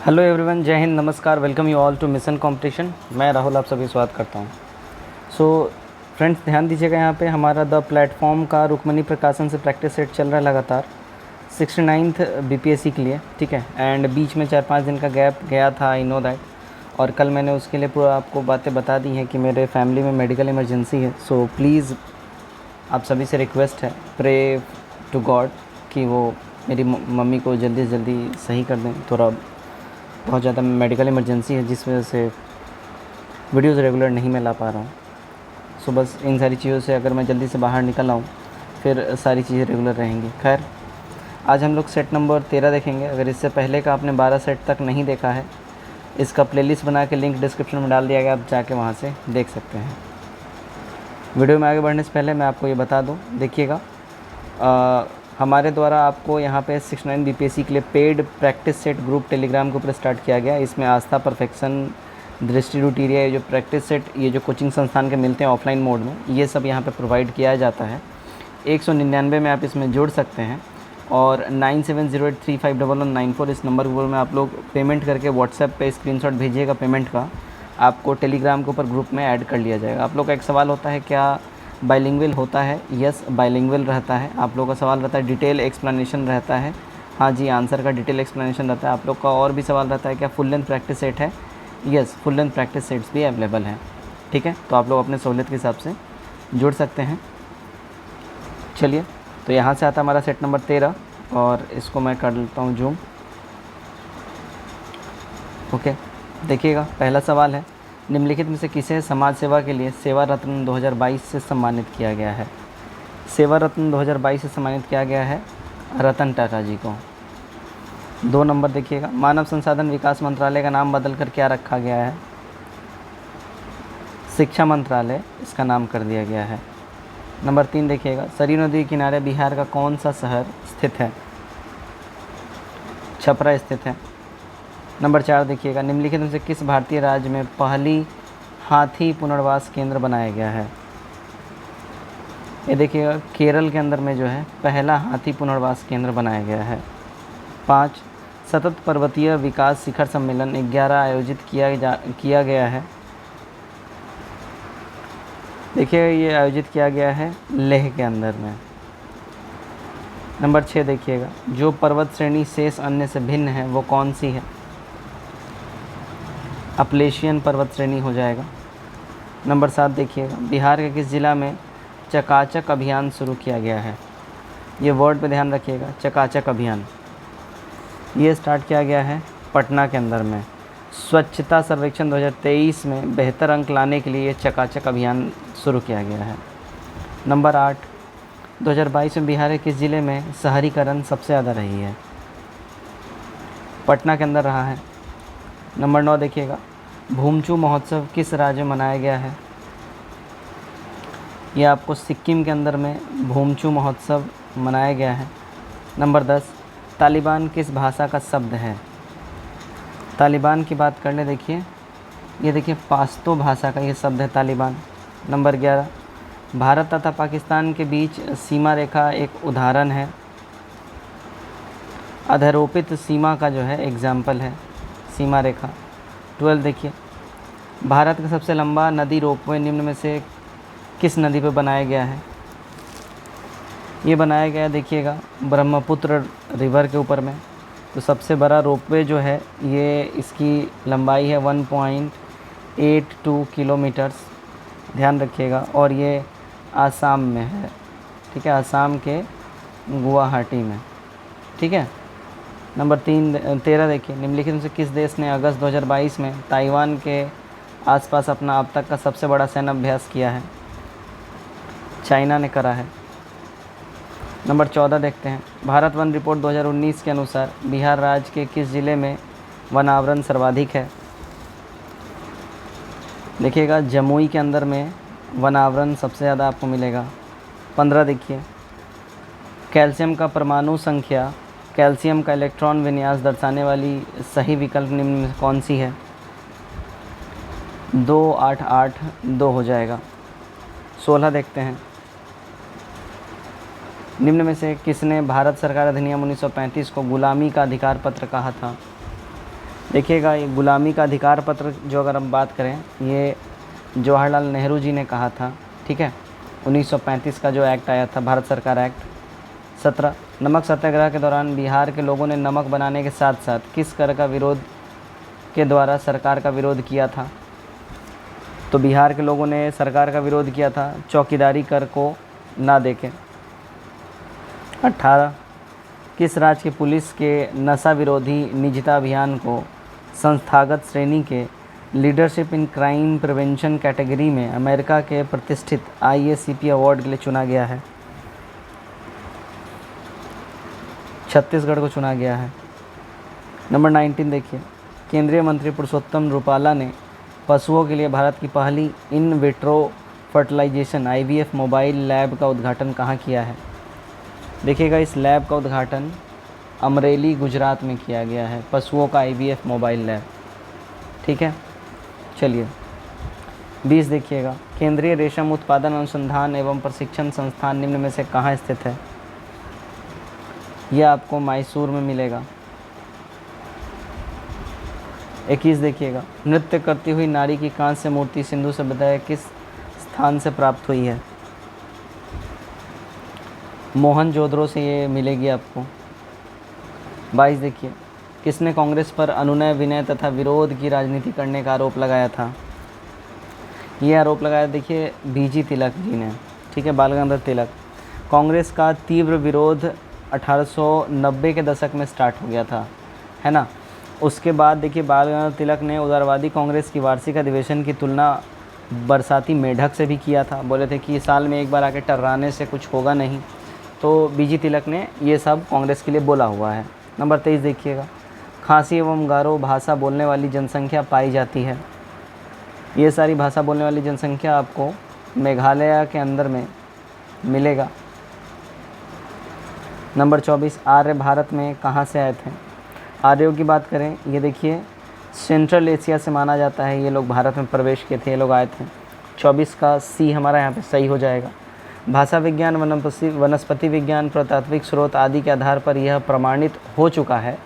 Hello everyone, Jai Hind, नमस्कार, welcome you all to mission competition. मैं राहुल आप सभी स्वागत करता हूं। सो फ्रेंड्स, ध्यान दीजिएगा, यहाँ पे हमारा द प्लेटफॉर्म का रुक्मणी प्रकाशन से प्रैक्टिस सेट चल रहा है लगातार 69th बीपीएससी के लिए, ठीक है। एंड बीच में 4-5 दिन का गैप गया था, आई नो दैट। और कल मैंने उसके लिए पूरा आपको बातें बता दी हैं कि मेरे फैमिली में मेडिकल इमरजेंसी है। सो प्लीज़ आप सभी से रिक्वेस्ट है, प्रे टू गॉड कि वो मेरी मम्मी को जल्दी से जल्दी सही कर दें। थोड़ा बहुत ज़्यादा मेडिकल इमरजेंसी है, जिस वजह से वीडियोज़ रेगुलर नहीं मैं ला पा रहा हूँ। सो बस इन सारी चीज़ों से अगर मैं जल्दी से बाहर निकल आऊँ फिर सारी चीज़ें रेगुलर रहेंगी। खैर, आज हम लोग सेट नंबर 13 देखेंगे। अगर इससे पहले का आपने 12 सेट तक नहीं देखा है, इसका प्लेलिस्ट बना के लिंक डिस्क्रिप्शन में डाल दिया गया, आप जाके वहाँ से देख सकते हैं। वीडियो में आगे बढ़ने से पहले मैं आपको ये बता दूँ, देखिएगा, हमारे द्वारा आपको यहाँ पे 69 बीपीएससी के लिए paid practice set group Telegram के ऊपर स्टार्ट किया गया। इसमें आस्था, परफेक्शन, दृष्टि, रूटीरिया, ये जो प्रैक्टिस सेट, ये जो कोचिंग संस्थान के मिलते हैं ऑफलाइन मोड में, ये सब यहाँ पे प्रोवाइड किया जाता है। 199 में आप इसमें जुड़ सकते हैं और 9708351194 इस नंबर के ऊपर में आप लोग पेमेंट करके व्हाट्सएप पे स्क्रीनशॉट भेजिएगा पेमेंट का, आपको टेलीग्राम के ऊपर ग्रुप में ऐड कर लिया जाएगा। आप लोग का एक सवाल होता है, क्या बाइलिंगुअल होता है? यस, बाइलिंगुअल रहता है। आप लोगों का सवाल रहता है, डिटेल एक्सप्लेनेशन रहता है। हाँ जी, आंसर का डिटेल एक्सप्लेनेशन रहता है। आप लोग का और भी सवाल रहता है, क्या फुल लेंथ प्रैक्टिस सेट है? Yes, full length practice sets भी अवेलेबल हैं, ठीक है। तो आप लोग अपने सहूलियत के हिसाब से जुड़ सकते हैं। चलिए, तो यहाँ से आता हमारा सेट नंबर 13 और इसको मैं कर लेता हूँ जूम। ओके, देखिएगा, पहला सवाल है, निम्नलिखित में से किसे समाज सेवा के लिए सेवा रत्न 2022 से सम्मानित किया गया है? सेवा रत्न 2022 से सम्मानित किया गया है रतन टाटा जी को। 2 नंबर देखिएगा, मानव संसाधन विकास मंत्रालय का नाम बदलकर क्या रखा गया है? शिक्षा मंत्रालय इसका नाम कर दिया गया है। नंबर 3 देखिएगा, सरयू नदी के किनारे बिहार का कौन सा शहर स्थित है? छपरा स्थित है। नंबर 4 देखिएगा, निम्नलिखित में से किस भारतीय राज्य में पहली हाथी पुनर्वास केंद्र बनाया गया है? ये देखिएगा, केरल के अंदर में जो है पहला हाथी पुनर्वास केंद्र बनाया गया है। 5, सतत पर्वतीय विकास शिखर सम्मेलन 11 आयोजित किया गया है। देखिए, ये आयोजित किया गया है लेह के अंदर में। नंबर 6 देखिएगा, जो पर्वत श्रेणी शेष अन्य से भिन्न है वो कौन सी है? अपलेशियन पर्वत श्रेणी हो जाएगा। नंबर 7 देखिएगा, बिहार के किस जिला में चकाचक अभियान शुरू किया गया है? ये वर्ड पे ध्यान रखिएगा, चकाचक अभियान। ये स्टार्ट किया गया है पटना के अंदर में। स्वच्छता सर्वेक्षण 2023 में बेहतर अंक लाने के लिए ये चकाचक अभियान शुरू किया गया है। नंबर 8, 2022 में बिहार के किस ज़िले में शहरीकरण सबसे ज़्यादा रही है? पटना के अंदर रहा है। नंबर 9 देखिएगा, भूमचू महोत्सव किस राज्य में मनाया गया है? ये आपको सिक्किम के अंदर में भूमचू महोत्सव मनाया गया है। नंबर 10, तालिबान किस भाषा का शब्द है? तालिबान की बात कर ले, देखिए, ये देखिए पाश्तो भाषा का ये शब्द है तालिबान। नंबर 11, भारत तथा पाकिस्तान के बीच सीमा रेखा एक उदाहरण है, अधरोपित सीमा का जो है एग्जाम्पल है सीमा रेखा। 12 देखिए, भारत का सबसे लंबा नदी रोपवे निम्न में से किस नदी पर बनाया गया है? ये बनाया गया, देखिएगा, ब्रह्मपुत्र रिवर के ऊपर में। तो सबसे बड़ा रोपवे जो है ये इसकी लंबाई है 1.82 किलोमीटर्स, ध्यान रखिएगा, और ये आसाम में है, ठीक है, आसाम के गुवाहाटी में, ठीक है। नंबर 13 देखिए, निम्नलिखित में से किस देश ने अगस्त 2022 में ताइवान के आसपास अपना अब तक का सबसे बड़ा सैन्य अभ्यास किया है? चाइना ने करा है। नंबर 14 देखते हैं, भारत वन रिपोर्ट 2019 के अनुसार बिहार राज्य के किस ज़िले में वन आवरण सर्वाधिक है? देखिएगा, जमुई के अंदर में वन आवरण सबसे ज़्यादा आपको मिलेगा। 15 देखिए, कैल्शियम का परमाणु संख्या, कैल्शियम का इलेक्ट्रॉन विन्यास दर्शाने वाली सही विकल्प निम्न में कौन सी है? 2882 हो जाएगा। 16 देखते हैं, निम्न में से किसने भारत सरकार अधिनियम 1935 को गुलामी का अधिकार पत्र कहा था? देखिएगा, ये गुलामी का अधिकार पत्र जो अगर हम बात करें, ये जवाहरलाल नेहरू जी ने कहा था, ठीक है। 1935 का जो एक्ट आया था, भारत सरकार एक्ट। 17, नमक सत्याग्रह के दौरान बिहार के लोगों ने नमक बनाने के साथ साथ किस कर का विरोध के द्वारा सरकार का विरोध किया था? तो बिहार के लोगों ने सरकार का विरोध किया था चौकीदारी कर को ना देके। 18, किस राज्य की पुलिस के नशा विरोधी निजता अभियान को संस्थागत श्रेणी के leadership in crime prevention category में अमेरिका के प्रतिष्ठित IACP अवार्ड के लिए चुना गया है? छत्तीसगढ़ को चुना गया है। नंबर 19 देखिए, केंद्रीय मंत्री पुरुषोत्तम रूपाला ने पशुओं के लिए भारत की पहली in vitro fertilization IVF mobile lab का उद्घाटन कहाँ किया है? देखिएगा, इस लैब का उद्घाटन अमरेली गुजरात में किया गया है, पशुओं का IVF मोबाइल लैब, ठीक है। चलिए 20 देखिएगा, केंद्रीय रेशम उत्पादन अनुसंधान एवं प्रशिक्षण संस्थान निम्न में से कहाँ स्थित है? यह आपको मैसूर में मिलेगा। 21 देखिएगा, नृत्य करती हुई नारी की कांस्य मूर्ति सिंधु सभ्यता के किस स्थान से प्राप्त हुई है? मोहनजोदड़ो से ये मिलेगी आपको। 22 देखिए, किसने कांग्रेस पर अनुनय विनय तथा विरोध की राजनीति करने का आरोप लगाया था? ये आरोप लगाया, देखिए, BG तिलक जी ने, ठीक है, बाल गंगाधर तिलक। कांग्रेस का तीव्र विरोध 1890 के दशक में स्टार्ट हो गया था, है ना। उसके बाद देखिए, बाल गंगाधर तिलक ने उदारवादी कांग्रेस की वार्षिक अधिवेशन की तुलना बरसाती मेढक से भी किया था। बोले थे कि साल में एक बार आके टर्राने से कुछ होगा नहीं, तो BG तिलक ने ये सब कांग्रेस के लिए बोला हुआ है। नंबर 23 देखिएगा, खासी एवं गारो भाषा बोलने वाली जनसंख्या पाई जाती है। ये सारी भाषा बोलने वाली जनसंख्या आपको मेघालय के अंदर में मिलेगा। नंबर 24, आर्य भारत में कहाँ से आए थे? आर्यों की बात करें, ये देखिए, सेंट्रल एशिया से माना जाता है, ये लोग भारत में प्रवेश किए थे, ये लोग आए थे। 24 का C हमारा यहाँ पे सही हो जाएगा। भाषा विज्ञान, वनस्पति विज्ञान, पुरातात्विक स्रोत आदि के आधार पर यह प्रमाणित हो चुका है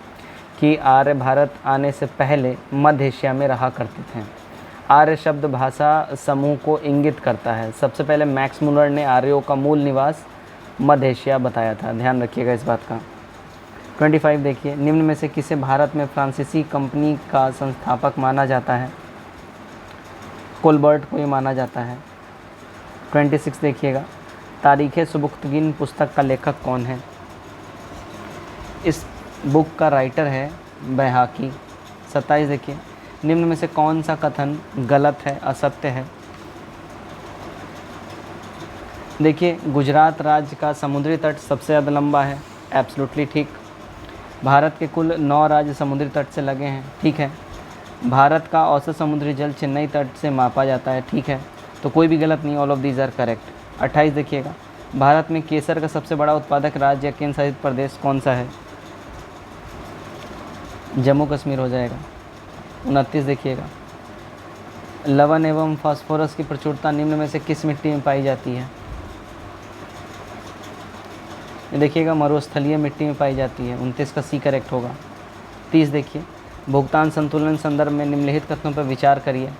कि आर्य भारत आने से पहले मध्य एशिया में रहा करते थे। आर्य शब्द भाषा समूह को इंगित करता है। सबसे पहले मैक्स मुलर ने आर्यों का मूल निवास मध्य एशिया बताया था, ध्यान रखिएगा इस बात का। 25 देखिए, निम्न में से किसे भारत में फ्रांसीसी कंपनी का संस्थापक माना जाता है? कोलबर्ट को ये माना जाता है। 26 देखिएगा, तारीख़े सुबुक्तगिन पुस्तक का लेखक कौन है? इस बुक का राइटर है बैहाकी। 27 देखिए, निम्न में से कौन सा कथन गलत है, असत्य है? देखिए, गुजरात राज्य का समुद्री तट सबसे ज़्यादा लंबा है, एब्सोल्युटली ठीक। भारत के कुल 9 राज्य समुद्री तट से लगे हैं, ठीक है। भारत का औसत समुद्री जल चेन्नई तट से मापा जाता है, ठीक है। तो कोई भी गलत नहीं, all of these are correct. 28 देखिएगा, भारत में केसर का सबसे बड़ा उत्पादक राज्य या केंद्र शासित प्रदेश कौन सा है? जम्मू कश्मीर हो जाएगा। 29 देखिएगा, लवण एवं फास्फोरस की प्रचुरता निम्न में से किस मिट्टी में पाई जाती है? ये देखिएगा, मरुस्थलीय मिट्टी में पाई जाती है। 29 का C करेक्ट होगा। 30 देखिए, भुगतान संतुलन संदर्भ में निम्नलिखित कथनों पर विचार करिए।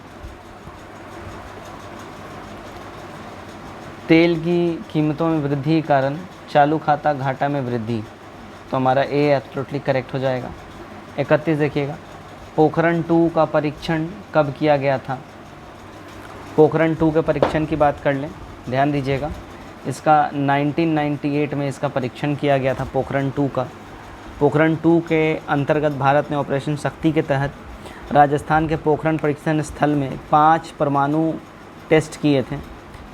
तेल की कीमतों में वृद्धि के कारण चालू खाता घाटा में वृद्धि, तो हमारा A एब्सोल्युटली करेक्ट हो जाएगा। 31 देखिएगा, पोखरण 2 का परीक्षण कब किया गया था? पोखरण 2 के परीक्षण की बात कर लें, ध्यान दीजिएगा, इसका 1998 में इसका परीक्षण किया गया था, पोखरण 2 का। पोखरण 2 के अंतर्गत भारत ने ऑपरेशन शक्ति के तहत राजस्थान के पोखरण परीक्षण स्थल में 5 परमाणु टेस्ट किए थे।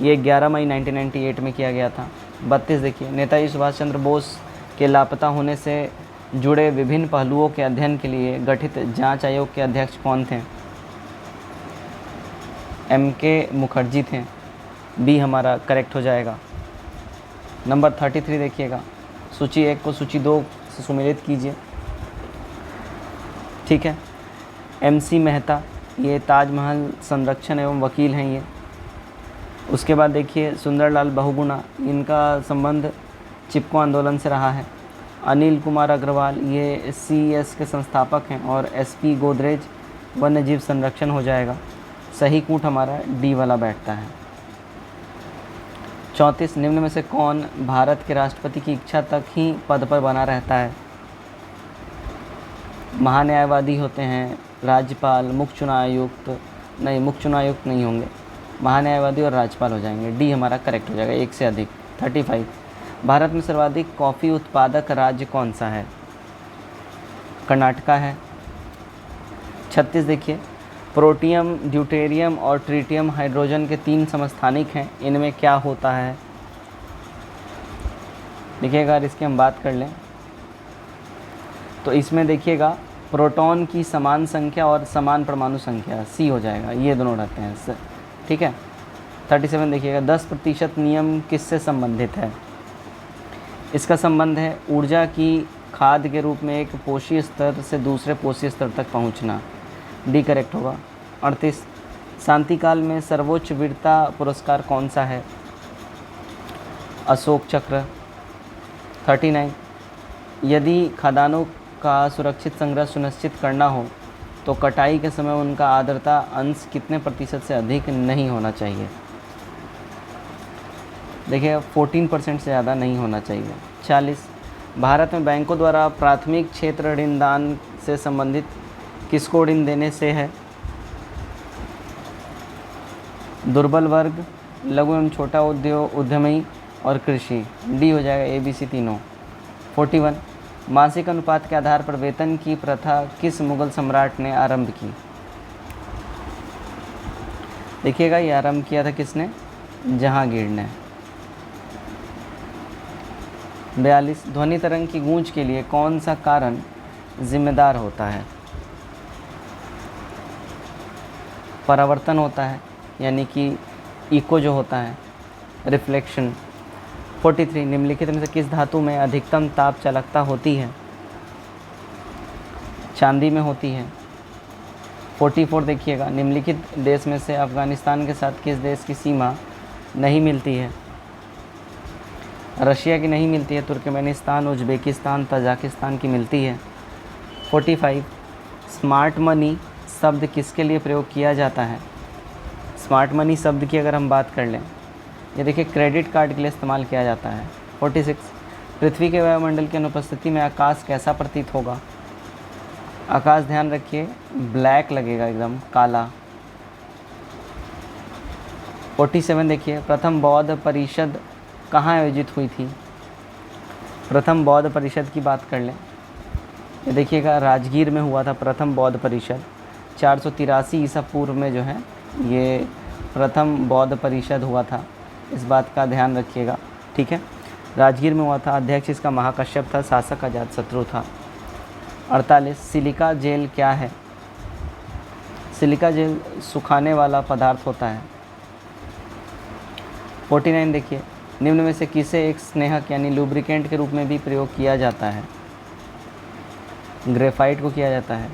ये 11 मई 1998 में किया गया था। 32 देखिए, नेताजी सुभाष चंद्र बोस के लापता होने से जुड़े विभिन्न पहलुओं के अध्ययन के लिए गठित जांच आयोग के अध्यक्ष कौन थे? MK मुखर्जी थे। B हमारा करेक्ट हो जाएगा। नंबर 33 देखिएगा, सूची 1 को सूची 2 से सुमेलित कीजिए, ठीक है। MC मेहता, ये ताजमहल संरक्षण एवं वकील हैं ये। उसके बाद देखिए, सुंदरलाल बहुगुणा, इनका संबंध चिपको आंदोलन से रहा है। अनिल कुमार अग्रवाल, ये CES के संस्थापक हैं। और SP गोदरेज वन्य जीव संरक्षण हो जाएगा। सही कूट हमारा D वाला बैठता है। 34, निम्न में से कौन भारत के राष्ट्रपति की इच्छा तक ही पद पर बना रहता है? महान्यायवादी होते हैं, राज्यपाल, मुख्य चुनाव आयुक्त, नहीं मुख्य चुनाव आयुक्त नहीं होंगे, महान्यायवादी और राज्यपाल हो जाएंगे। D हमारा करेक्ट हो जाएगा, एक से अधिक। 35, भारत में सर्वाधिक कॉफ़ी उत्पादक राज्य कौन सा है? कर्नाटका है। 36 देखिए, प्रोटियम, ड्यूटेरियम और ट्रिटियम हाइड्रोजन के 3 समस्थानिक हैं, इनमें क्या होता है? देखिएगा, अगर इसकी हम बात कर लें तो इसमें देखिएगा प्रोटॉन की समान संख्या और समान परमाणु संख्या, C हो जाएगा, ये दोनों रहते हैं। ठीक है। 37 देखिएगा, 10% नियम किससे संबंधित है? इसका संबंध है ऊर्जा की खाद के रूप में एक पोषी स्तर से दूसरे पोषी स्तर तक पहुंचना। D करेक्ट होगा। 38, शांतिकाल में सर्वोच्च वीरता पुरस्कार कौन सा है? अशोक चक्र। 39, यदि खदानों का सुरक्षित संग्रह सुनिश्चित करना हो तो कटाई के समय उनका आर्द्रता अंश कितने प्रतिशत से अधिक नहीं होना चाहिए? देखिए 14% से ज़्यादा नहीं होना चाहिए। 40, भारत में बैंकों द्वारा प्राथमिक क्षेत्र ऋण दान से संबंधित किसको ऋण देने से है? दुर्बल वर्ग, लघु एवं छोटा उद्योग, उद्यमी और कृषि। D हो जाएगा, ABC तीनों। 41, मासिक अनुपात के आधार पर वेतन की प्रथा किस मुगल सम्राट ने आरंभ की? देखिएगा, ये आरंभ किया था किसने? जहांगीर ने। 42, ध्वनि तरंग की गूंज के लिए कौन सा कारण जिम्मेदार होता है? परावर्तन होता है, यानी कि इको जो होता है, रिफ्लेक्शन। 43, निम्नलिखित में से किस धातु में अधिकतम ताप चालकता होती है? चांदी में होती है। 44 देखिएगा, निम्नलिखित देश में से अफ़गानिस्तान के साथ किस देश की सीमा नहीं मिलती है? रशिया की नहीं मिलती है, तुर्कमेनिस्तान, उज़्बेकिस्तान, तजाकिस्तान की मिलती है। 45, स्मार्ट मनी शब्द किसके लिए प्रयोग किया जाता है? स्मार्ट मनी शब्द की अगर हम बात कर लें, ये देखिए क्रेडिट कार्ड के लिए इस्तेमाल किया जाता है। 46, पृथ्वी के वायुमंडल की अनुपस्थिति में आकाश कैसा प्रतीत होगा? आकाश ध्यान रखिए ब्लैक लगेगा, एकदम काला। 47 देखिए, प्रथम बौद्ध परिषद कहाँ आयोजित हुई थी? प्रथम बौद्ध परिषद की बात कर लें, ये देखिएगा राजगीर में हुआ था प्रथम बौद्ध परिषद। 483 ईसा पूर्व में जो है ये प्रथम बौद्ध परिषद हुआ था, इस बात का ध्यान रखिएगा। ठीक है, राजगीर में हुआ था। अध्यक्ष इसका महाकश्यप था, शासक अजातशत्रु था। 48, सिलिका जेल क्या है? सिलिका जेल सुखाने वाला पदार्थ होता है। 49 देखिए, निम्न में से किसे एक स्नेहक यानी लुब्रिकेंट के रूप में भी प्रयोग किया जाता है? ग्रेफाइट को किया जाता है।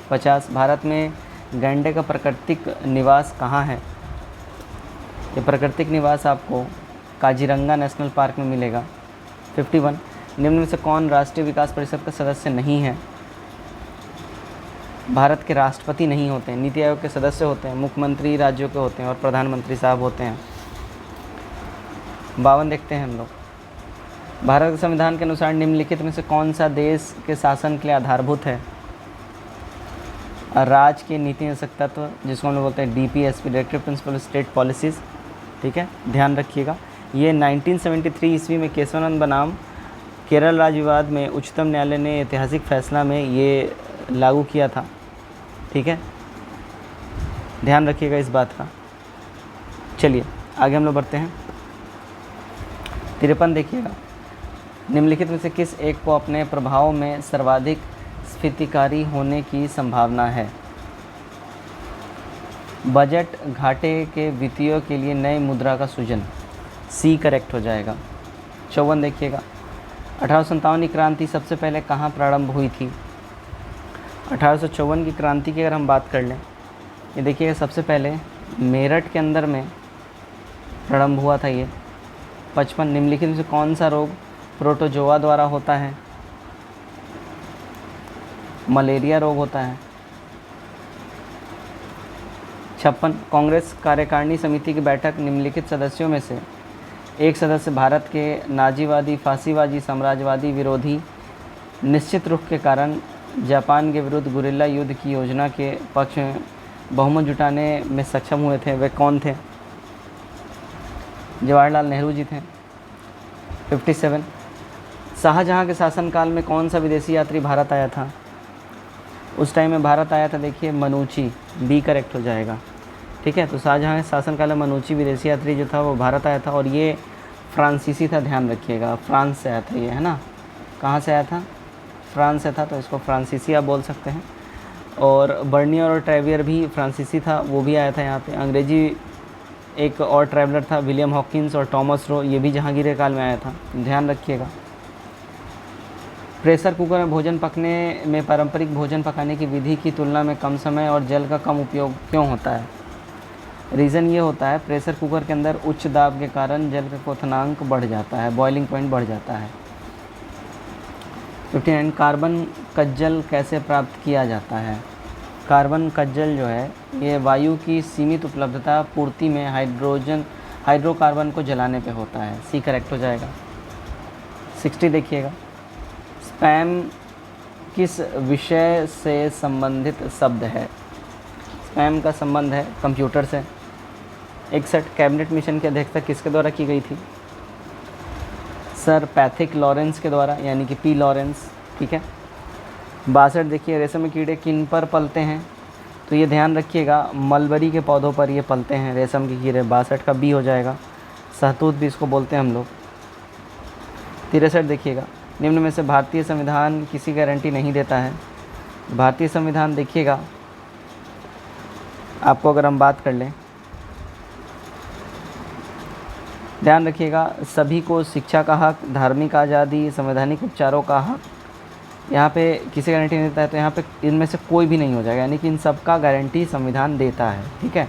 50, भारत में गैंडे का प्राकृतिक निवास कहाँ है? ये प्राकृतिक निवास आपको काजीरंगा नेशनल पार्क में मिलेगा। 51, निम्न में से कौन राष्ट्रीय विकास परिषद का सदस्य नहीं है? भारत के राष्ट्रपति नहीं होते हैं, नीति आयोग के सदस्य होते हैं, मुख्यमंत्री राज्यों के होते हैं और प्रधानमंत्री साहब होते हैं। 52 देखते हैं हम लोग, भारत के संविधान के अनुसार निम्नलिखित में से कौन सा देश के शासन के लिए आधारभूत है? राज्य के नीति निदेशक तत्व, जिसको हम लोग बोलते हैं DPSP, directive principle state policies. ठीक है, ध्यान रखिएगा। ये 1973 ईस्वी में केशवानंद बनाम केरल राज्य विवाद में उच्चतम न्यायालय ने ऐतिहासिक फैसला में ये लागू किया था। ठीक है, ध्यान रखिएगा इस बात का। चलिए आगे हम लोग बढ़ते हैं। 53 देखिएगा, निम्नलिखित में से किस एक को अपने प्रभाव में सर्वाधिक स्फीतिकारी होने की संभावना है? बजट घाटे के वित्तीयों के लिए नए मुद्रा का सृजन। C करेक्ट हो जाएगा। 54 देखिएगा, 1857 की क्रांति सबसे पहले कहाँ प्रारंभ हुई थी? 1854 की क्रांति की अगर हम बात कर लें, ये देखिएगा सबसे पहले मेरठ के अंदर में प्रारंभ हुआ था ये। 55, निम्नलिखित में से कौन सा रोग प्रोटोजोआ द्वारा होता है? मलेरिया रोग होता है। 56 कांग्रेस कार्यकारिणी समिति की बैठक निम्नलिखित सदस्यों में से एक सदस्य भारत के नाजीवादी, फांसीवादी, साम्राज्यवादी विरोधी निश्चित रुख के कारण जापान के विरुद्ध गुरिल्ला युद्ध की योजना के पक्ष में बहुमत जुटाने में सक्षम हुए थे, वे कौन थे? जवाहरलाल नेहरू जी थे। 57 शाहजहाँ के शासनकाल में कौन सा विदेशी यात्री भारत आया था? उस टाइम में भारत आया था, देखिए मनूची, बी करेक्ट हो जाएगा। ठीक है, तो शाहजहाँ के शासनकाल में मनूची विदेशी यात्री जो था वो भारत आया था, और ये फ्रांसीसी था, ध्यान रखिएगा, फ्रांस से आया था ये, है ना। कहाँ से आया था? फ्रांस से था, तो इसको फ्रांसीसी आप बोल सकते हैं। और बर्नियर और ट्रेवियर भी फ्रांसीसी था, वो भी आया था यहाँ पे। अंग्रेजी एक और ट्रैवलर था विलियम हॉकिंस और टॉमस रो, ये भी जहांगीर के काल में आया था, ध्यान रखिएगा। प्रेशर कुकर में भोजन पकने में पारंपरिक भोजन पकाने की विधि की तुलना में कम समय और जल का कम उपयोग क्यों होता है? रीज़न ये होता है, प्रेशर कुकर के अंदर उच्च दाब के कारण जल का क्वथनांक बढ़ जाता है, बॉइलिंग पॉइंट बढ़ जाता है। 59 कार्बन कज्जल कैसे प्राप्त किया जाता है? कार्बन कज्जल जो है ये वायु की सीमित उपलब्धता पूर्ति में हाइड्रोकार्बन को जलाने पे होता है, सी करेक्ट हो जाएगा। 60 देखिएगा, स्पैम किस विषय से संबंधित शब्द है? स्पैम का संबंध है कंप्यूटर से। 61 कैबिनेट मिशन की अध्यक्षता किसके द्वारा की गई थी? सर पैथिक लॉरेंस के द्वारा, यानी कि पी लॉरेंस। ठीक है। 62 देखिए, रेशम के कीड़े किन पर पलते हैं? तो ये ध्यान रखिएगा, मलबरी के पौधों पर ये पलते हैं रेशम के कीड़े। 62 का बी हो जाएगा, सहतूत भी इसको बोलते हैं हम लोग। 63 देखिएगा, निम्न में से भारतीय संविधान किसी गारंटी नहीं देता है? भारतीय संविधान देखिएगा, आपको अगर हम बात कर लें, ध्यान रखिएगा, सभी को शिक्षा का हक, धार्मिक आज़ादी, संवैधानिक उपचारों का हक, यहाँ पे किसी गारंटी नहीं देता है, तो यहाँ पे इनमें से कोई भी नहीं हो जाएगा, यानी कि इन सब का गारंटी संविधान देता है। ठीक है,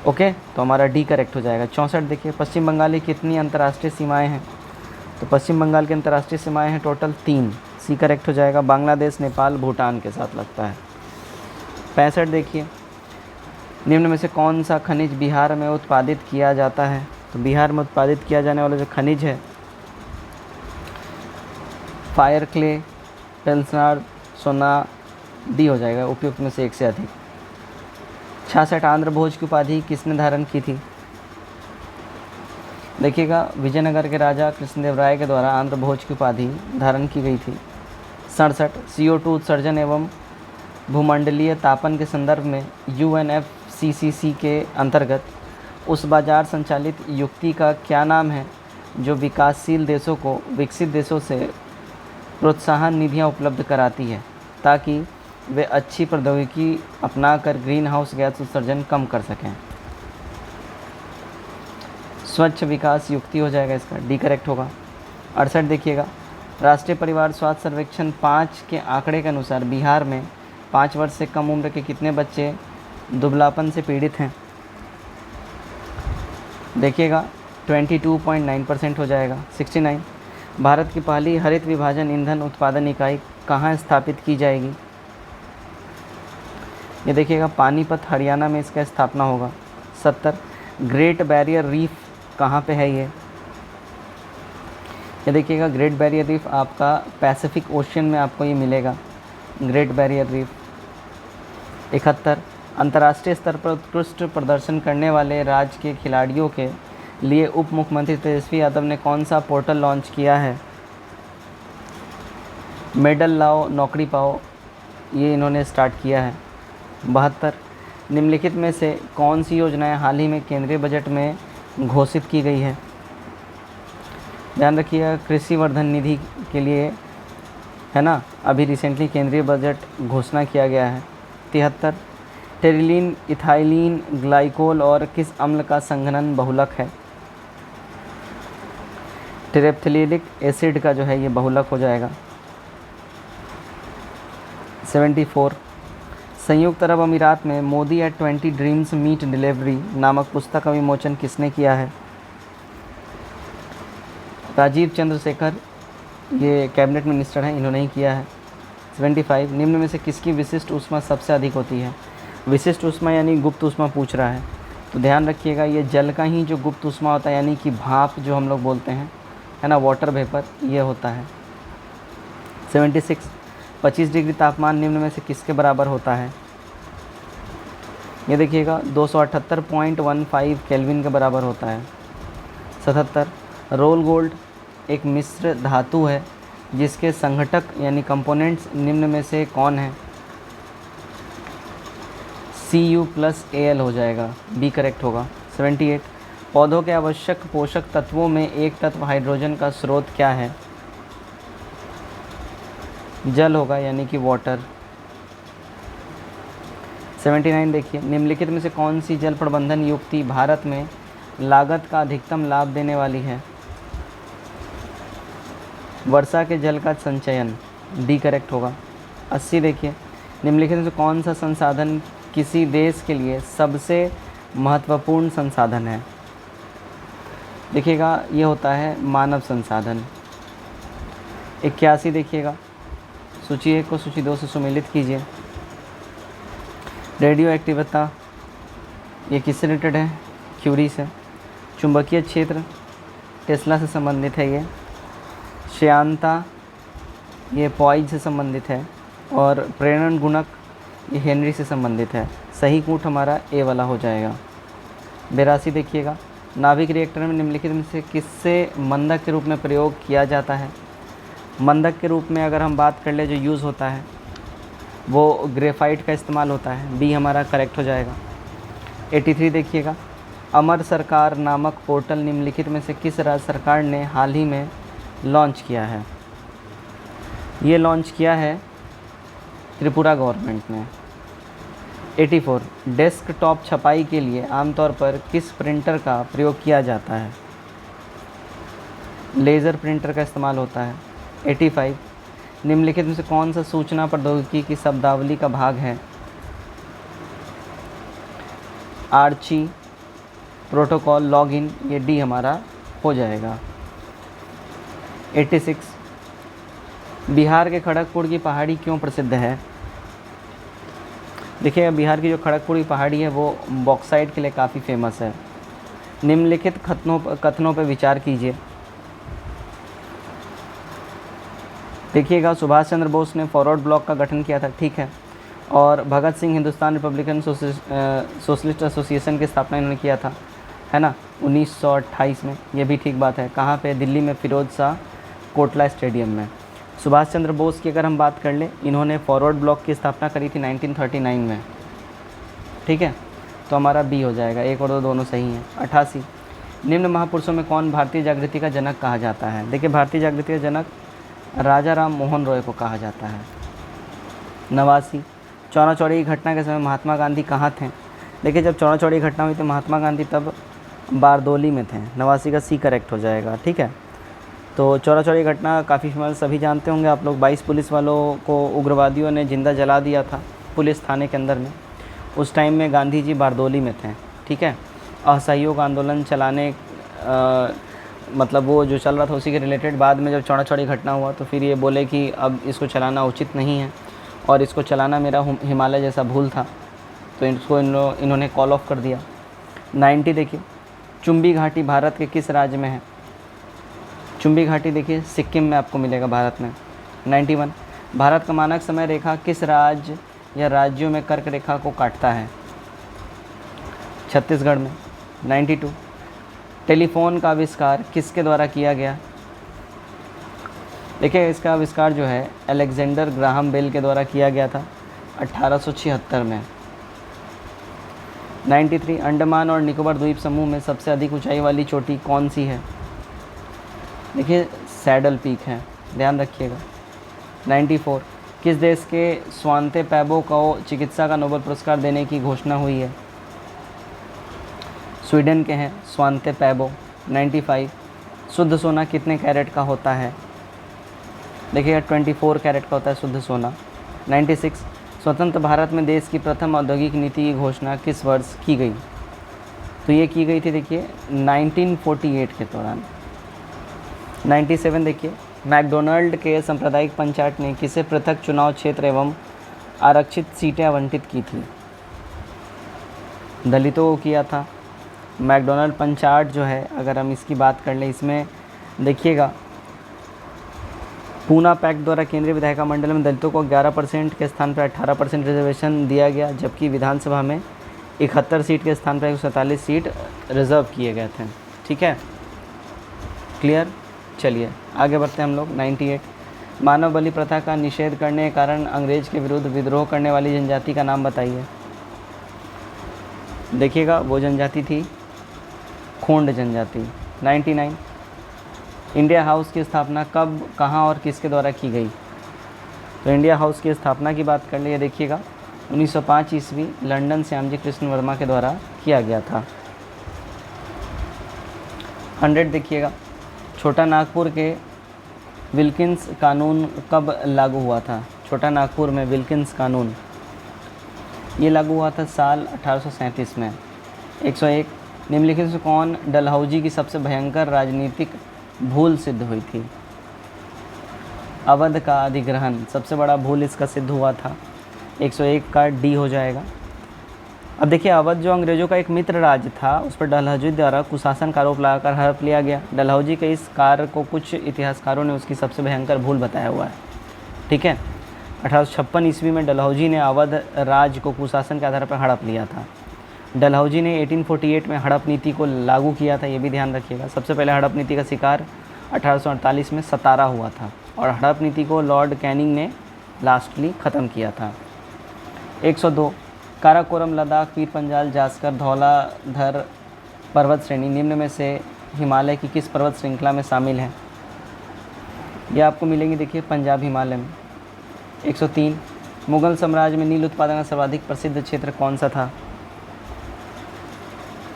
ओके, तो हमारा डी करेक्ट हो जाएगा। 64 देखिए, पश्चिम बंगाल की कितनी अंतर्राष्ट्रीय सीमाएं हैं? तो पश्चिम बंगाल की अंतर्राष्ट्रीय सीमाएं हैं टोटल 3, सी करेक्ट हो जाएगा। बांग्लादेश, नेपाल, भूटान के साथ लगता है। 65 देखिए, निम्न में से कौन सा खनिज बिहार में उत्पादित किया जाता है? तो बिहार में उत्पादित किया जाने वाला जो खनिज है, फायर क्ले, पेल्सनार, सोना, डी हो जाएगा, उपयुक्त में से एक से अधिक। 66 आंध्र भोज की उपाधि किसने धारण की थी? देखिएगा, विजयनगर के राजा कृष्णदेव राय के द्वारा आंध्र भोज की उपाधि धारण की गई थी। 67 CO2 उत्सर्जन एवं भूमंडलीय तापन के संदर्भ में UNFCCC के अंतर्गत उस बाजार संचालित युक्ति का क्या नाम है जो विकासशील देशों को विकसित देशों से प्रोत्साहन निधियां उपलब्ध कराती है ताकि वे अच्छी प्रौद्योगिकी अपनाकर ग्रीन हाउस गैस उत्सर्जन कम कर सकें? स्वच्छ विकास युक्ति हो जाएगा इसका, डी करेक्ट होगा। 68 देखिएगा, राष्ट्रीय परिवार स्वास्थ्य सर्वेक्षण 5 के आंकड़े के अनुसार बिहार में 5 वर्ष से कम उम्र के कितने बच्चे दुबलापन से पीड़ित हैं? देखिएगा, 22.9% हो जाएगा। 69 भारत की पहली हरित विभाजन ईंधन उत्पादन इकाई कहाँ स्थापित की जाएगी? ये देखिएगा, पानीपत, हरियाणा में इसका स्थापना होगा। 70 ग्रेट बैरियर रीफ कहाँ पे है? ये देखिएगा, ग्रेट बैरियर रीफ आपका पैसिफिक ओशियन में आपको ये मिलेगा, ग्रेट बैरियर रीफ। 71 अंतर्राष्ट्रीय स्तर पर उत्कृष्ट प्रदर्शन करने वाले राज्य के खिलाड़ियों के लिए उप मुख्यमंत्री तेजस्वी यादव ने कौन सा पोर्टल लॉन्च किया है? मेडल लाओ नौकरी पाओ, ये इन्होंने स्टार्ट किया है। 72 निम्नलिखित में से कौन सी योजनाएं हाल ही में केंद्रीय बजट में घोषित की गई है? ध्यान रखिएगा, कृषि वर्धन निधि के लिए, है ना, अभी रिसेंटली केंद्रीय बजट घोषणा किया गया है। 73 टेरिलीन, इथाइलीन, ग्लाइकोल और किस अम्ल का संघनन बहुलक है? टेरेप्थिलिक एसिड का जो है ये बहुलक हो जाएगा। 74 संयुक्त अरब अमीरात में Modi at 20 dreams meet delivery नामक पुस्तक का विमोचन किसने किया है? राजीव चंद्रशेखर, ये कैबिनेट मिनिस्टर हैं, इन्होंने ही किया है। 75 निम्न में से किसकी विशिष्ट ऊष्मा सबसे अधिक होती है? विशिष्ट ऊष्मा यानी गुप्त ऊष्मा पूछ रहा है, तो ध्यान रखिएगा ये जल का ही जो गुप्त ऊष्मा होता है यानी कि भाप जो हम लोग बोलते हैं, है ना, वाटर वेपर, ये होता है। 76 25 डिग्री तापमान निम्न में से किसके बराबर होता है? ये देखिएगा 278.15 केल्विन के बराबर होता है। 77 रोल गोल्ड एक मिश्र धातु है जिसके संघटक यानी कंपोनेंट्स निम्न में से कौन है? Cu+Al हो जाएगा, बी करेक्ट होगा। 78 पौधों के आवश्यक पोषक तत्वों में एक तत्व हाइड्रोजन का स्रोत क्या है? जल होगा यानी कि वाटर। 79 देखिए निम्नलिखित में से कौन सी जल प्रबंधन युक्ति भारत में लागत का अधिकतम लाभ देने वाली है? वर्षा के जल का संचयन, डी करेक्ट होगा। 80 देखिए निम्नलिखित में से कौन सा संसाधन किसी देश के लिए सबसे महत्वपूर्ण संसाधन है? देखिएगा ये होता है मानव संसाधन। 81 देखिएगा सूची 1 को सूची 2 से सुमेलित कीजिए। रेडियो एक्टिविता ये किससे रिलेटेड है? क्यूरी से। चुंबकीय क्षेत्र टेस्ला से संबंधित है ये। श्यानता ये पॉइज से संबंधित है। और प्रेरण गुणक ये हेनरी से संबंधित है। सही कूट हमारा ए वाला हो जाएगा। 82 देखिएगा नाभिक रिएक्टर में निम्नलिखित में से किससे मंदक के रूप में प्रयोग किया जाता है? मंदक के रूप में अगर हम बात कर ले जो यूज़ होता है वो ग्रेफाइट का इस्तेमाल होता है, बी हमारा करेक्ट हो जाएगा। 83 देखिएगा अमर सरकार नामक पोर्टल निम्नलिखित में से किस राज्य सरकार ने हाल ही में लॉन्च किया है? ये लॉन्च किया है त्रिपुरा गवर्नमेंट ने। 84 डेस्कटॉप छपाई के लिए आमतौर पर किस प्रिंटर का प्रयोग किया जाता है? लेज़र प्रिंटर का इस्तेमाल होता है। 85 निम्नलिखित में से कौन सा सूचना प्रौद्योगिकी की शब्दावली का भाग है? आर्ची, प्रोटोकॉल, लॉगिन, ये डी हमारा हो जाएगा। 86 बिहार के खड़गपुर की पहाड़ी क्यों प्रसिद्ध है? देखिए बिहार की जो खड़गपुर की पहाड़ी है वो बॉक्साइट के लिए काफ़ी फेमस है। निम्नलिखित कथनों पर विचार कीजिए। देखिएगा सुभाष चंद्र बोस ने फॉरवर्ड ब्लॉक का गठन किया था, ठीक है, और Bhagat Singh Hindustan republican socialist association की स्थापना इन्होंने किया था, है ना, 1928 में, ये भी ठीक बात है। कहाँ पे? दिल्ली में फिरोज शाह कोटला स्टेडियम में। सुभाष चंद्र बोस की अगर हम बात कर लें, इन्होंने फॉरवर्ड ब्लॉक की स्थापना करी थी 1939 में, ठीक है, तो हमारा बी हो जाएगा। 1 और 2 दोनों सही हैं। 88 निम्न महापुरुषों में कौन भारतीय जागृति का जनक कहा जाता है? देखिए भारतीय जागृति का जनक राजा राम मोहन रॉय को कहा जाता है। 89 चौरा चौरी की घटना के समय महात्मा गांधी कहाँ थे? देखिए जब चौरा चौरी की घटना हुई तो महात्मा गांधी तब बारदोली में थे। 89 का सी करेक्ट हो जाएगा, ठीक है। तो चौरा चौरी घटना काफ़ी फेमस, सभी जानते होंगे आप लोग। 22 पुलिस वालों को उग्रवादियों ने जिंदा जला दिया था पुलिस थाने के अंदर में। उस टाइम में गांधी जी बारदोली में थे, ठीक है। असहयोग आंदोलन चलाने मतलब वो जो चल रहा था उसी के रिलेटेड बाद में जब चौरा चौरी घटना हुआ तो फिर ये बोले कि अब इसको चलाना उचित नहीं है और इसको चलाना मेरा हिमालय जैसा भूल था, तो इसको इन्होंने कॉल ऑफ कर दिया। 90 देखिए चुंबी घाटी भारत के किस राज्य में है? चुंबी घाटी देखिए सिक्किम में आपको मिलेगा भारत में। 91 भारत का मानक समय रेखा किस राज्य या राज्यों में कर्क रेखा को काटता है? छत्तीसगढ़ में। 92 टेलीफोन का आविष्कार किसके द्वारा किया गया? देखिए इसका आविष्कार जो है अलेक्जेंडर ग्राहम बेल के द्वारा किया गया था 1876 में। 93 अंडमान और निकोबार द्वीप समूह में सबसे अधिक ऊंचाई वाली चोटी कौन सी है? देखिए सैडल पीक है, ध्यान रखिएगा। 94 किस देश के स्वांते पैबो को चिकित्सा का नोबेल पुरस्कार देने की घोषणा हुई है? स्वीडन के हैं स्वांते पैबो। 95 शुद्ध सोना कितने कैरेट का होता है? देखिएगा 24 कैरेट का होता है शुद्ध सोना। 96 स्वतंत्र भारत में देश की प्रथम औद्योगिक नीति की घोषणा किस वर्ष की गई? तो ये की गई थी देखिए 1948 के दौरान। 97 देखिए मैकडोनाल्ड के सांप्रदायिक पंचायत ने किसे पृथक चुनाव क्षेत्र एवं आरक्षित सीटें आवंटित की थी? दलितों को किया था। मैकडोनाल्ड पंचायत जो है, अगर हम इसकी बात कर लें, इसमें देखिएगा पूना पैक्ट द्वारा केंद्रीय विधायिका मंडल में दलितों को 11% के स्थान पर 18% रिजर्वेशन दिया गया, जबकि विधानसभा में 71 सीट के स्थान पर 147 सीट रिजर्व किए गए थे। ठीक है, क्लियर। चलिए आगे बढ़ते हैं हम लोग। 98, मानव बलि प्रथा का निषेध करने के कारण अंग्रेज के विरुद्ध विद्रोह करने वाली जनजाति का नाम बताइए। देखिएगा वो जनजाति थी खोंड जनजाति। 99, इंडिया हाउस की स्थापना कब, कहाँ और किसके द्वारा की गई? तो इंडिया हाउस की स्थापना की बात कर लिए, देखिएगा 1905 ईस्वी लंदन श्यामजी कृष्ण वर्मा के द्वारा किया गया था। 100 देखिएगा, छोटा नागपुर के विल्किंस कानून कब लागू हुआ था? छोटा नागपुर में विल्किंस कानून ये लागू हुआ था साल 1837 में। 101, निम्नलिखित से कौन डलहौजी की सबसे भयंकर राजनीतिक भूल सिद्ध हुई थी? अवध का अधिग्रहण सबसे बड़ा भूल इसका सिद्ध हुआ था। 101 का डी हो जाएगा। अब देखिए, अवध जो अंग्रेज़ों का एक मित्र राज्य था, उस पर डलहौजी द्वारा कुशासन का आरोप लगाकर हड़प लिया गया। डलहौजी के इस कार्य को कुछ इतिहासकारों ने उसकी सबसे भयंकर भूल बताया हुआ है। ठीक है, 1856 ईस्वी में डलहौजी ने अवध राज्य को कुशासन के आधार पर हड़प लिया था। डलहौजी ने 1848 में हड़प नीति को लागू किया था, ये भी ध्यान रखिएगा। सबसे पहले हड़प नीति का शिकार 1848 में सतारा हुआ था और हड़प नीति को लॉर्ड कैनिंग ने लास्टली ख़त्म किया था। 102, काराकोरम, लद्दाख, पीर पंजाल, जास्कर, धौलाधर पर्वत श्रेणी निम्न में से हिमालय की किस पर्वत श्रृंखला में शामिल है? ये आपको मिलेंगी, देखिए पंजाब हिमालय में। 103, मुगल साम्राज्य में नील उत्पादन का सर्वाधिक प्रसिद्ध क्षेत्र कौन सा था?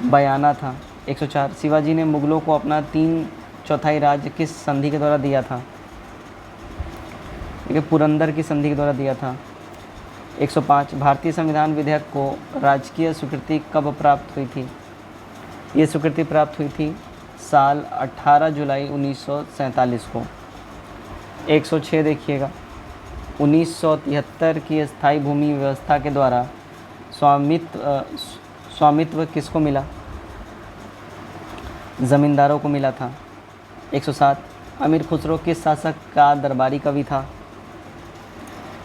बयाना था। 104, शिवाजी ने मुगलों को अपना 3/4 राज्य किस संधि के द्वारा दिया था? देखिए पुरंदर की संधि के द्वारा दिया था। 105, भारतीय संविधान विधेयक को राजकीय स्वीकृति कब प्राप्त हुई थी? ये स्वीकृति प्राप्त हुई थी साल 18 जुलाई 1947 को। 106 देखिएगा, 1973 की स्थायी भूमि व्यवस्था के द्वारा स्वामित्व किसको मिला? ज़मींदारों को मिला था। 107, अमीर खुसरो किस शासक का दरबारी कवि था?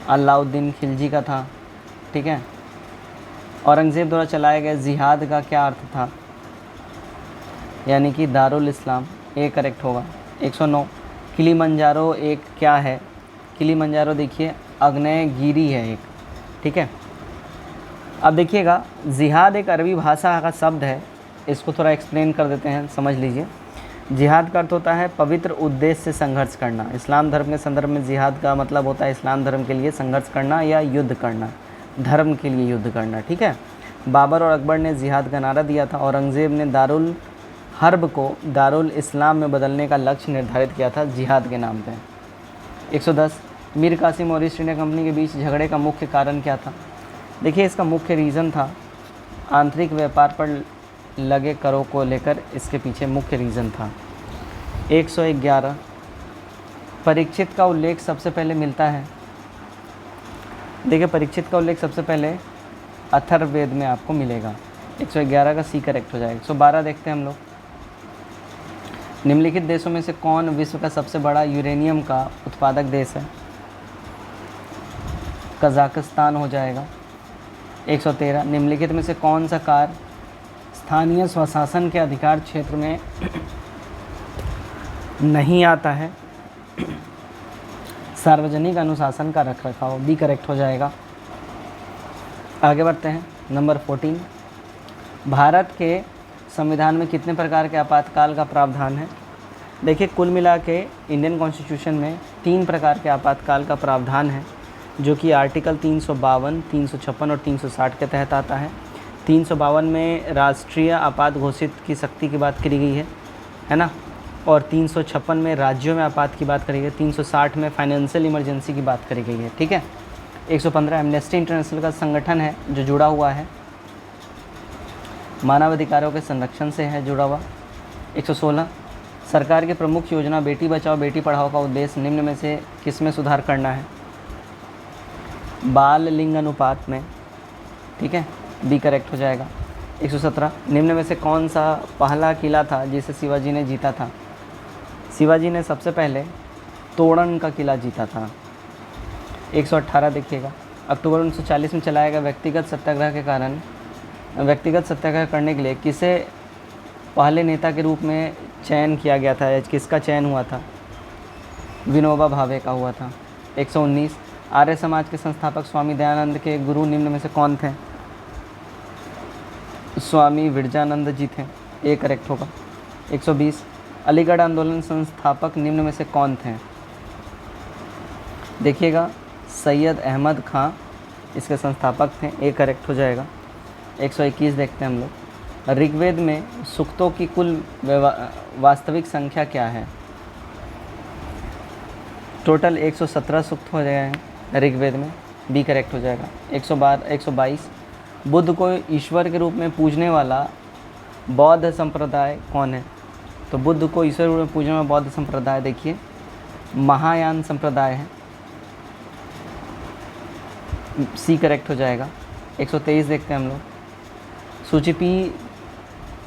अलाउद्दीन खिलजी का था। ठीक है, औरंगज़ेब द्वारा चलाए गए जिहाद का क्या अर्थ था? यानी कि दारुल इस्लाम, ये करेक्ट होगा। 109, किलिमंजारो एक क्या है? किलिमंजारो देखिए आग्नेयगिरी है एक। ठीक है, अब देखिएगा जिहाद एक अरबी भाषा का शब्द है, इसको थोड़ा एक्सप्लेन कर देते हैं, समझ लीजिए। जिहाद का अर्थ होता है पवित्र उद्देश्य से संघर्ष करना। इस्लाम धर्म के संदर्भ में जिहाद का मतलब होता है इस्लाम धर्म के लिए संघर्ष करना या युद्ध करना, धर्म के लिए युद्ध करना। ठीक है, बाबर और अकबर ने जिहाद का नारा दिया था। औरंगज़ेब ने दारुल हर्ब को दारुल इस्लाम में बदलने का लक्ष्य निर्धारित किया था जिहाद के नाम पे। 110, मीर कासिम और ईस्ट इंडिया कंपनी के बीच झगड़े का मुख्य कारण क्या था? देखिए इसका मुख्य रीज़न था आंतरिक व्यापार पर लगे करों को लेकर, इसके पीछे मुख्य रीज़न था। 111, परीक्षित का उल्लेख सबसे पहले मिलता है। देखिए परीक्षित का उल्लेख सबसे पहले अथर्ववेद में आपको मिलेगा। 111 का सी करेक्ट हो जाएगा। 112 देखते हैं हम लोग, निम्नलिखित देशों में से कौन विश्व का सबसे बड़ा यूरेनियम का उत्पादक देश है? कजाकिस्तान हो जाएगा। 113, निम्नलिखित में से कौन सा कार्य स्थानीय स्वशासन के अधिकार क्षेत्र में नहीं आता है? सार्वजनिक अनुशासन का रखरखाव, बी करेक्ट हो जाएगा। आगे बढ़ते हैं। नंबर 14, भारत के संविधान में कितने प्रकार के आपातकाल का प्रावधान है? देखिए कुल मिला के इंडियन कॉन्स्टिट्यूशन में 3 प्रकार के आपातकाल का प्रावधान है, जो कि आर्टिकल 352, 356 और 360 के तहत आता है। 352 में राष्ट्रीय आपात घोषित की शक्ति की बात करी गई है ना, और 356 में राज्यों में आपात की बात करी गई है। 360 में फाइनेंशियल इमरजेंसी की बात करी गई है। ठीक है। 115 एमनेस्टी इंटरनेशनल का संगठन है जो जुड़ा हुआ है मानवाधिकारों के संरक्षण से है जुड़ा हुआ। 116 सरकार की प्रमुख योजना बेटी बचाओ बेटी पढ़ाओ का उद्देश्य निम्न में से किस में सुधार करना है? बाल लिंग अनुपात में, ठीक है, बी करेक्ट हो जाएगा। 117 निम्न में से कौन सा पहला किला था जिसे शिवाजी ने जीता था? शिवाजी ने सबसे पहले तोड़न का किला जीता था। 118 देखिएगा, अक्टूबर 1940 में चलाया गया व्यक्तिगत सत्याग्रह करने के लिए किसे पहले नेता के रूप में चयन किया गया था? किसका चयन हुआ था? विनोबा भावे का हुआ था। 119 आर्य समाज के संस्थापक स्वामी दयानंद के गुरु निम्न में से कौन थे? स्वामी विरजानंद जी थे, ए करेक्ट होगा। 120 अलीगढ़ आंदोलन संस्थापक निम्न में से कौन थे? देखिएगा, सैयद अहमद खां इसके संस्थापक थे, ए करेक्ट हो जाएगा। 121 देखते हैं हम लोग। ऋग्वेद में सूक्तों की कुल वास्तविक संख्या क्या है? टोटल 117 सूक्त हो जाएंगे ऋग्वेद में, बी करेक्ट हो जाएगा। 122 बुद्ध को ईश्वर के रूप में पूजने वाला बौद्ध संप्रदाय कौन है? तो बुद्ध को ईश्वर के रूप में पूजने वाला बौद्ध संप्रदाय देखिए महायान संप्रदाय है, सी करेक्ट हो जाएगा। 123 देखते हैं हम लोग। सूची पी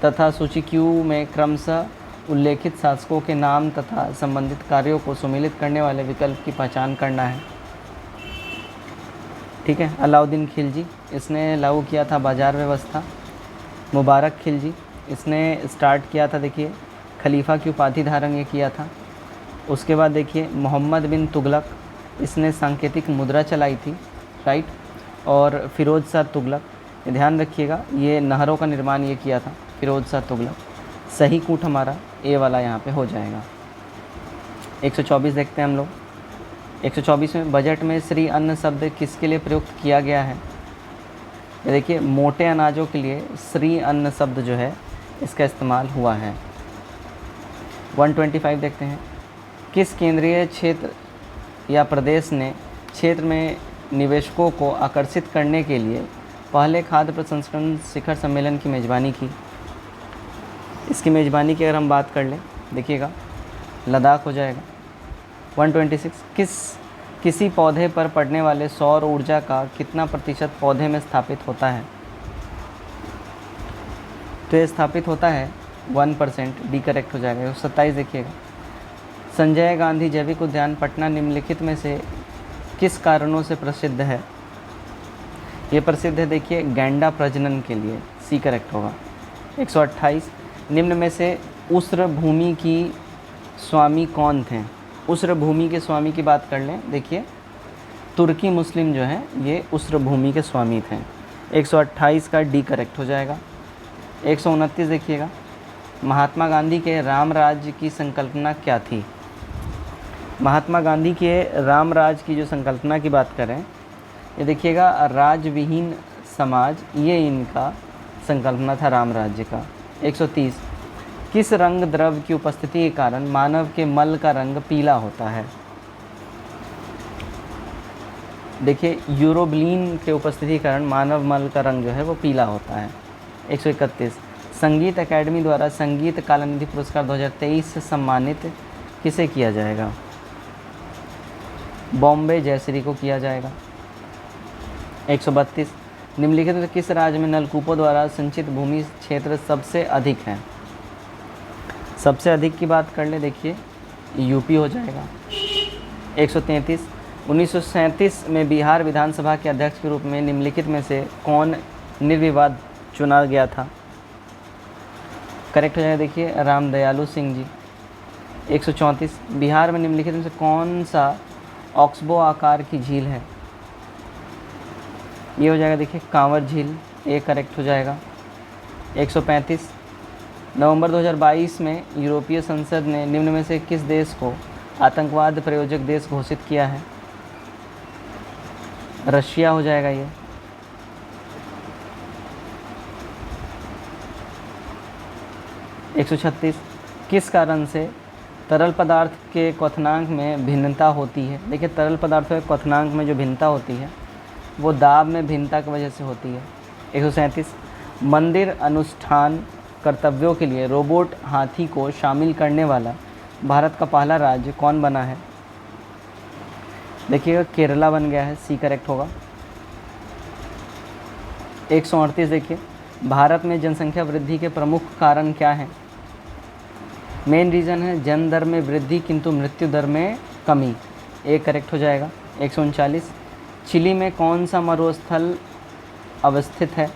तथा सूची क्यू में क्रमशः उल्लेखित शासकों के नाम तथा संबंधित कार्यों को सम्मिलित करने वाले विकल्प की पहचान करना है। ठीक है, अलाउद्दीन खिलजी, इसने लागू किया था बाजार व्यवस्था। मुबारक खिलजी, इसने स्टार्ट किया था, देखिए खलीफा की उपाधि धारण ये किया था। उसके बाद देखिए मोहम्मद बिन तुगलक, इसने सांकेतिक मुद्रा चलाई थी, राइट। और फिरोज शाह तुगलक, ध्यान रखिएगा, ये नहरों का निर्माण ये किया था फिरोज शाह तुगलक। सही कूट हमारा ए वाला यहाँ पे हो जाएगा। 124 देखते हैं हम लोग। 124 में बजट में श्री अन्न शब्द किसके लिए प्रयुक्त किया गया है? ये देखिए मोटे अनाजों के लिए श्री अन्न शब्द जो है इसका इस्तेमाल हुआ है। 125 देखते हैं। किस केंद्रीय क्षेत्र या प्रदेश ने क्षेत्र में निवेशकों को आकर्षित करने के लिए पहले खाद्य प्रसंस्करण शिखर सम्मेलन की मेज़बानी की? इसकी मेज़बानी की अगर हम बात कर लें, देखिएगा लद्दाख हो जाएगा। 126 किसी पौधे पर पड़ने वाले सौर ऊर्जा का कितना प्रतिशत पौधे में स्थापित होता है? तो ये स्थापित होता है 1%, डी करेक्ट हो जाएगा। 27 देखिएगा। संजय गांधी जैविक उद्यान पटना निम्नलिखित में से किस कारणों से प्रसिद्ध है? ये प्रसिद्ध है देखिए गैंडा प्रजनन के लिए, सी करेक्ट होगा। 128 निम्न में से उस्र भूमि की स्वामी कौन थे? उस्र भूमि के स्वामी की बात कर लें, देखिए तुर्की मुस्लिम जो है ये उस्र भूमि के स्वामी थे। 128 का डी करेक्ट हो जाएगा। 129 देखिएगा। महात्मा गांधी के राम राज्य की संकल्पना क्या थी? महात्मा गांधी के राम राज्य की जो संकल्पना की बात करें, ये देखिएगा राजविहीन समाज, ये इनका संकल्पना था राम राज्य का। 130 किस रंग द्रव्य की उपस्थिति के कारण मानव के मल का रंग पीला होता है? देखिए यूरोबिलिन के उपस्थिति के कारण मानव मल का रंग जो है वो पीला होता है। 131 संगीत अकादमी द्वारा संगीत कलानिधि पुरस्कार 2023 से सम्मानित किसे किया जाएगा? बॉम्बे जयश्री को किया जाएगा। 132 निम्नलिखित में किस राज्य में नलकूपों द्वारा संचित भूमि क्षेत्र सबसे अधिक है? सबसे अधिक की बात कर ले, देखिए यूपी हो जाएगा। 133 1937 में बिहार विधानसभा के अध्यक्ष के रूप में निम्नलिखित में से कौन निर्विवाद चुना गया था? करेक्ट हो जाएगा, देखिए रामदयालु सिंह जी। 134 बिहार में निम्नलिखित में से कौन सा ऑक्सबो आकार की झील है? ये हो जाएगा देखिए कांवर झील, ये करेक्ट हो जाएगा। 135 नवंबर 2022 में यूरोपीय संसद ने निम्न में से किस देश को आतंकवाद प्रायोजक देश घोषित किया है? रशिया हो जाएगा ये। 136 किस कारण से तरल पदार्थ के क्वथनांक में भिन्नता होती है? देखिए तरल पदार्थों के क्वथनांक में जो भिन्नता होती है वो दाब में भिन्नता की वजह से होती है। 137 मंदिर अनुष्ठान कर्तव्यों के लिए रोबोट हाथी को शामिल करने वाला भारत का पहला राज्य कौन बना है? देखिएगा केरला बन गया है, सी करेक्ट होगा। 138 देखिए, भारत में जनसंख्या वृद्धि के प्रमुख कारण क्या हैं? मेन रीज़न है जन्म दर में वृद्धि किंतु मृत्यु दर में कमी, ए करेक्ट हो जाएगा। 139, चिली में कौन सा मरुस्थल अवस्थित है?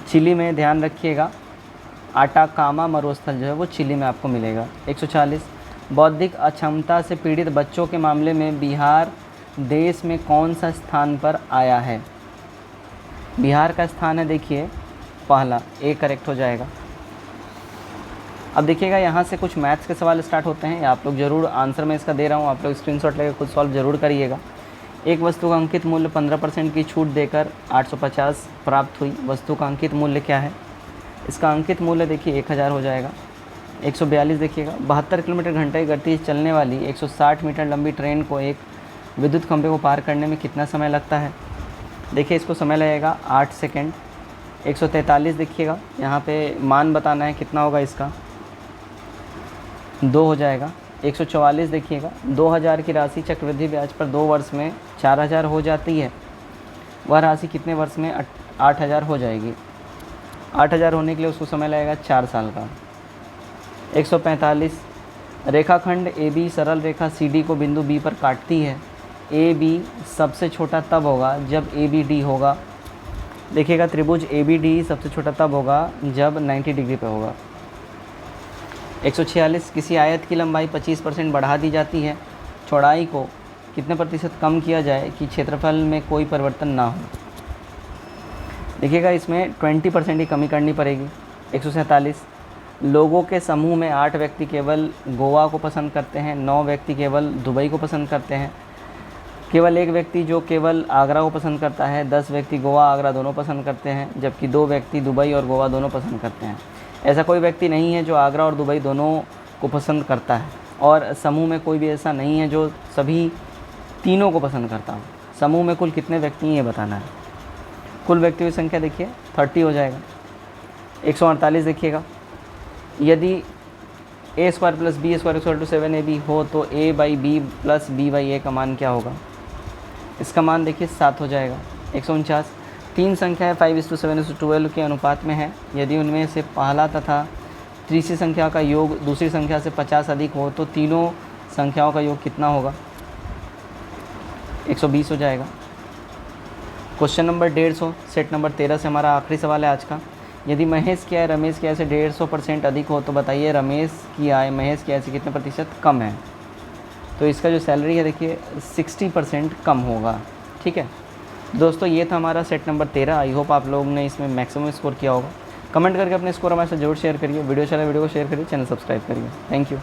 चिली में ध्यान रखिएगा आटाकामा मरुस्थल जो है वो चिली में आपको मिलेगा। 140, बौद्धिक अक्षमता से पीड़ित बच्चों के मामले में बिहार देश में कौन सा स्थान पर आया है? बिहार का स्थान है देखिए पहला, ए करेक्ट हो जाएगा। अब देखिएगा यहाँ से कुछ मैथ्स के सवाल स्टार्ट होते हैं, आप लोग ज़रूर आंसर मैं इसका दे रहा हूँ, आप लोग स्क्रीनशॉट लेकर खुद सॉल्व ज़रूर करिएगा। एक वस्तु का अंकित मूल्य 15% की छूट देकर 850 प्राप्त हुई, वस्तु का अंकित मूल्य क्या है? इसका अंकित मूल्य देखिए 1000 हो जाएगा। 142 देखिएगा, 72 किलोमीटर घंटे की गति से चलने वाली 160 मीटर लंबी ट्रेन को एक विद्युत खंभे को पार करने में कितना समय लगता है? देखिए इसको समय लगेगा 8 सेकेंड। 143 देखिएगा, यहाँ पे मान बताना है कितना होगा, इसका 2 हो जाएगा। 144 देखिएगा, 2000 की राशि चक्रवृद्धि ब्याज पर 2 वर्ष में 4000 हो जाती है, वह राशि कितने वर्ष में 8000 हो जाएगी? 8000 होने के लिए उसको समय लगेगा 4 साल का। 145, रेखाखंड AB सरल रेखा CD को बिंदु B पर काटती है, AB सबसे छोटा तब होगा जब ABD होगा। देखिएगा त्रिभुज ABD सबसे छोटा तब होगा जब 90 डिग्री पे होगा। 146, किसी आयत की लंबाई 25% बढ़ा दी जाती है, चौड़ाई को कितने प्रतिशत कम किया जाए कि क्षेत्रफल में कोई परिवर्तन ना हो? देखिएगा इसमें 20% की कमी करनी पड़ेगी। 147, लोगों के समूह में 8 व्यक्ति केवल गोवा को पसंद करते हैं, 9 व्यक्ति केवल दुबई को पसंद करते हैं, केवल 1 व्यक्ति जो केवल आगरा को पसंद करता है, 10 व्यक्ति गोवा आगरा दोनों पसंद करते हैं, जबकि 2 व्यक्ति दुबई और गोवा दोनों पसंद करते हैं। ऐसा कोई व्यक्ति नहीं है जो आगरा और दुबई दोनों को पसंद करता है, और समूह में कोई भी ऐसा नहीं है जो सभी तीनों को पसंद करता हो। समूह में कुल कितने व्यक्ति हैं ये बताना है। कुल व्यक्तियों की संख्या देखिए 30 हो जाएगा। 148 देखिएगा, यदि a² + b² = 7ab हो तो a/b + b/a का मान क्या होगा? इसका मान देखिए 7 हो जाएगा। 149, 3 संख्याएँ 5:7:12 के अनुपात में है, यदि उनमें से पहला तथा तीसरी संख्या का योग दूसरी संख्या से 50 अधिक हो तो तीनों संख्याओं का योग कितना होगा? 120 हो जाएगा। क्वेश्चन नंबर 150 सेट नंबर 13 से हमारा आखिरी सवाल है आज का। यदि महेश की आय रमेश की आय से 150% अधिक हो तो बताइए रमेश की आय महेश की आय से कितने प्रतिशत कम है? तो इसका जो सैलरी है देखिए 60% कम होगा। ठीक है दोस्तों, ये था हमारा सेट नंबर 13। आई होप आप लोगों ने इसमें मैक्सिमम स्कोर किया होगा। कमेंट करके अपने स्कोर हमारे साथ जरूर शेयर करिए। वीडियो चला वीडियो को शेयर करिए, चैनल सब्सक्राइब करिए। Thank you.